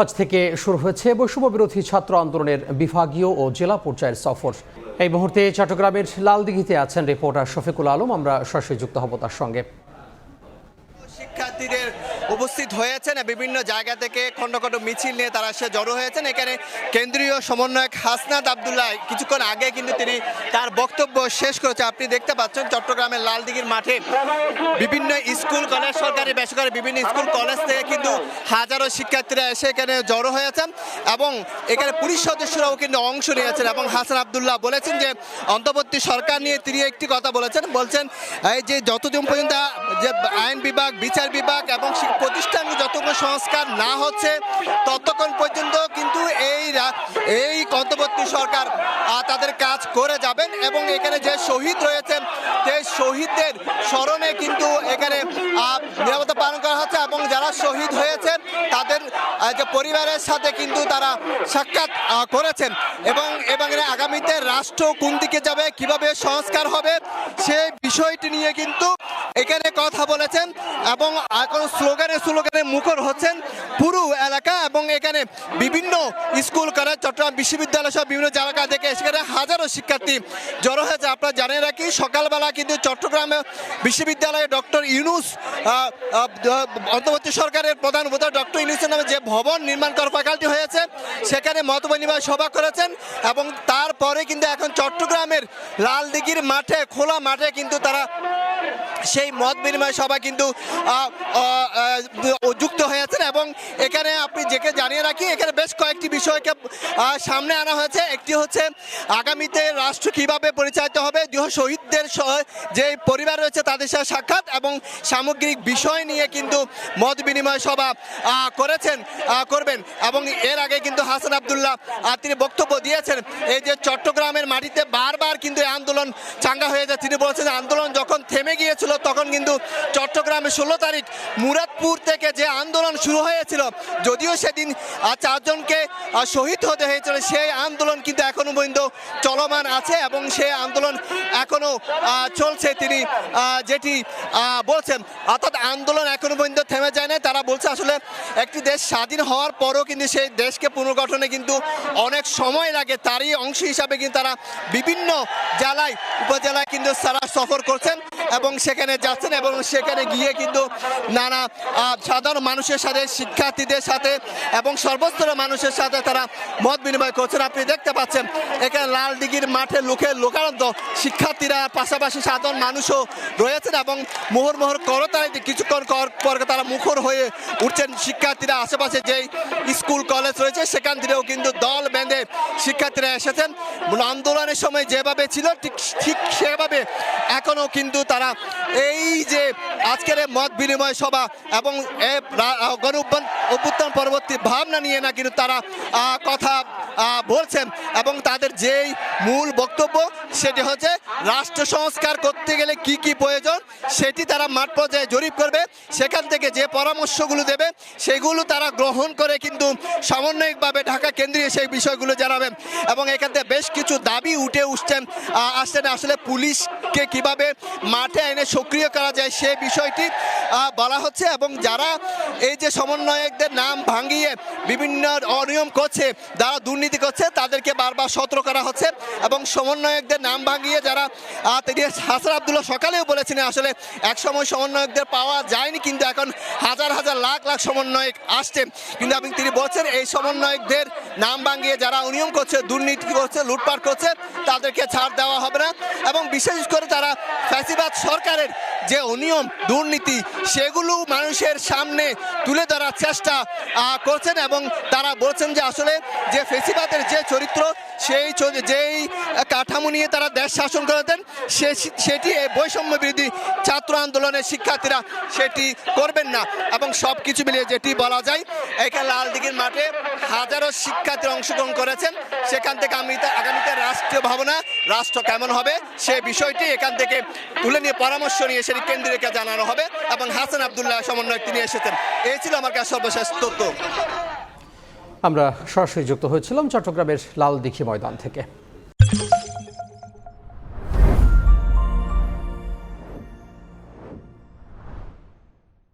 আজ থেকে শুরু হয়েছে বৈষম্য বিরোধী ছাত্র আন্দোলনের বিভাগীয় ও জেলা পর্যায়ের সফর। এই মুহূর্তে চট্টগ্রামের লালদিঘিতে আছেন রিপোর্টার শফিকুল আলম। আমরা সরাসরি যুক্ত হব তার সঙ্গে। শিক্ষার্থীদের উপস্থিত হয়েছেন বিভিন্ন জায়গা থেকে খণ্ড খণ্ড মিছিল নিয়ে তারা এসে জড়ো হয়েছেন। এখানে কেন্দ্রীয় সমন্বয়ক হাসনাত আবদুল্লাহ কিছুক্ষণ আগে কিন্তু তিনি তার বক্তব্য শেষ করেছে। আপনি দেখতে পাচ্ছেন চট্টগ্রামের লালদিঘির মাঠে বিভিন্ন স্কুল কলেজ, সরকারি বেসরকারি বিভিন্ন স্কুল কলেজ থেকে কিন্তু হাজারো শিক্ষার্থীরা এসে এখানে জড়ো হয়েছেন এবং এখানে পুলিশ সদস্যরাও কিন্তু অংশ নিয়েছেন। এবং হাসান আবদুল্লাহ বলেছেন যে অন্তর্বর্তী সরকার নিয়ে তিনি একটি কথা বলছেন এই যে যতদিন পর্যন্ত যে আইন বিভাগ, বিচার বিভাগ এবং প্রতিষ্ঠান যতক্ষণ সংস্কার না হচ্ছে ততক্ষণ পর্যন্ত কিন্তু এই অন্তর্বর্তী সরকার তাদের কাজ করে যাবেন। এবং এখানে যে শহীদ রয়েছেন সেই শহীদদের স্মরণে কিন্তু এখানে নিরাপত্তা পালন করা হচ্ছে এবং যারা শহীদ হয়েছেন তাদের যে পরিবারের সাথে কিন্তু তারা সাক্ষাৎ করেছেন এবং আগামীতে রাষ্ট্র কোন দিকে যাবে, কিভাবে সংস্কার হবে সেই বিষয়টি নিয়ে কিন্তু এখানে কথা বলেছেন এবং এখন স্লোগানে মুখর হচ্ছেন পুরো এলাকা। এবং এখানে বিভিন্ন স্কুল কলেজ, চট্টগ্রাম বিশ্ববিদ্যালয় সহ বিভিন্ন জায়গা থেকে সেখানে হাজারো শিক্ষার্থী জড়ো হয়েছে। আপনারা জানেন রাখি সকালবেলা কিন্তু চট্টগ্রাম বিশ্ববিদ্যালয়ে ডক্টর ইউনূস অন্তর্বর্তী সরকারের প্রধান উপদেষ্টা ডক্টর ইউনূসের নামে যে ভবন নির্মাণ করার প্রকল্পটি হয়েছে সেখানে মত বিনিময় সভা করেছেন এবং তারপরে কিন্তু এখন চট্টগ্রামের লালদিঘির মাঠে, খোলা মাঠে কিন্তু তারা সেই মত বিনিময় সভা কিন্তু যুক্ত হয়েছেন। এবং এখানে আপনি যেকে জানিয়ে রাখি এখানে বেশ কয়েকটি বিষয়কে সামনে আনা হয়েছে। একটি হচ্ছে আগামীতে রাষ্ট্র কিভাবে পরিচালিত হবে, শহীদদের যে পরিবার রয়েছে তাদের সাথে সাক্ষাৎ এবং সামগ্রিক বিষয় নিয়ে কিন্তু মত বিনিময় সভা করবেন। এবং এর আগে কিন্তু হাসান আবদুল্লাহ তিনি বক্তব্য দিয়েছেন এই যে চট্টগ্রামের মাটিতে বারবার কিন্তু এই আন্দোলন চাঙ্গা হয়ে যায়। তিনি বলছেন আন্দোলন যখন থেমে গিয়েছিল তখন কিন্তু চট্টগ্রামে 16 তারিখ মুরাদপুর থেকে যে আন্দোলন শুরু হয়েছিল, যদিও সেদিন 4 জনকে শহীদ হতে হয়েছিল, সেই আন্দোলন কিন্তু এখনো পর্যন্ত চলমান আছে এবং সেই আন্দোলন এখনো চলছে। তিনি যেটি বলছেন অর্থাৎ আন্দোলন এখনো পর্যন্ত থেমে যায় না। তারা বলছে আসলে একটি দেশ স্বাধীন হওয়ার পরও কিন্তু সেই দেশকে পুনর্গঠনে কিন্তু অনেক সময় লাগে। তারই অংশ হিসাবে কিন্তু তারা বিভিন্ন জেলায়, উপজেলায় কিন্তু তারা সফর করছেন এবং সেখানে যাচ্ছেন এবং সেখানে গিয়ে কিন্তু নানা সাধারণ মানুষের সাথে, শিক্ষার্থীদের সাথে এবং সর্বস্তরের মানুষের সাথে তারা মত বিনিময় করছেন। আপনি দেখতে পাচ্ছেন এখানে লালদিঘির মাঠে লোকারন্ত শিক্ষার্থীরা পাশাপাশি সাধারণ মানুষও রয়েছেন এবং মোহর করতালিতে কিছুক্ষণ পর তারা মুখর হয়ে উঠছেন শিক্ষার্থীরা। আশেপাশে যেই স্কুল কলেজ রয়েছে সেখান থেকেও কিন্তু দল বেঁধে শিক্ষার্থীরা এসেছেন। আন্দোলনের সময় যেভাবে ছিল ঠিক সেভাবে এখনো কিন্তু তারা এই যে আজকের মত বিনিময় সভা এবং গণ অভ্যুত্থান পরবর্তী ভাবনা নিয়ে না কিন্তু তারা কথা বলছেন এবং তাদের যেই মূল বক্তব্য সেটি হচ্ছে রাষ্ট্র সংস্কার করতে গেলে কি কি প্রয়োজন সেটি তারা মাঠ পর্যায়ে জরিপ করবে, সেখান থেকে যে পরামর্শগুলো দেবে সেগুলো তারা গ্রহণ করে কিন্তু সমন্বয়িকভাবে ঢাকা কেন্দ্রীয় সেই বিষয়গুলো জানাবেন। এবং এখান থেকে বেশ কিছু দাবি আসছেন আসলে পুলিশকে কিভাবে মাঠে এনে সক্রিয় করা যায় সে বিষয়টি বলা হচ্ছে। এবং যারা এই যে সমন্বয়কদের নাম ভাঙিয়ে বিভিন্ন অনিয়ম করছে, যারা দুর্নীতি করছে তাদেরকে বারবার সতর্ক করা হচ্ছে এবং সমন্বয়কদের নাম ভাঙিয়ে যারা তিনি হাসান আবদুল্লাহ সকালেও বলেছিলেন আসলে একসময় সমন্বয়কদের পাওয়া যায়নি কিন্তু এখন হাজার হাজার লাখ লাখ সমন্বয়ক আসছে, কিন্তু তিনি বলছেন এই সমন্বয়কদের নাম ভাঙিয়ে যারা অনিয়ম করছে, দুর্নীতি করছে, লুটপাট করছে তাদেরকে ছাড় দেওয়া হবে না। এবং বিশেষ করে তারা ফ্যাসিবাদ সরকারের যে অনিয়ম দুর্নীতি সেগুলো মানুষের সামনে তুলে ধরার চেষ্টা করছেন এবং তারা বলছেন যে আসলে যে ফ্যাসিবাদের যে চরিত্র যেই কাঠামো নিয়ে তারা দেশ শাসন করতেন সেটি এই বৈষম্য বিরোধী ছাত্র আন্দোলনের শিক্ষার্থীরা সেটি করবেন না। এবং সব কিছু মিলিয়ে যেটি বলা যায় এখানে লালদিঘির মাঠে হাজারো শিক্ষার্থী অংশগ্রহণ করেছেন। সেখান থেকে আগামীতে রাষ্ট্রীয় ভাবনা, রাষ্ট্র কেমন হবে সে বিষয়টি এখান থেকে তুলে নিয়ে পরামর্শ নিয়ে সেটি কেন্দ্রীয়কে জানানো হবে। এবং হাসান আবদুল্লাহ সমন্বয়ক তিনি এসেছেন। এই ছিল আমার কাছে সর্বশেষ তথ্য। আমরা সরাসরি যুক্ত হয়েছিলাম চট্টগ্রামের লালদিঘি ময়দান থেকে।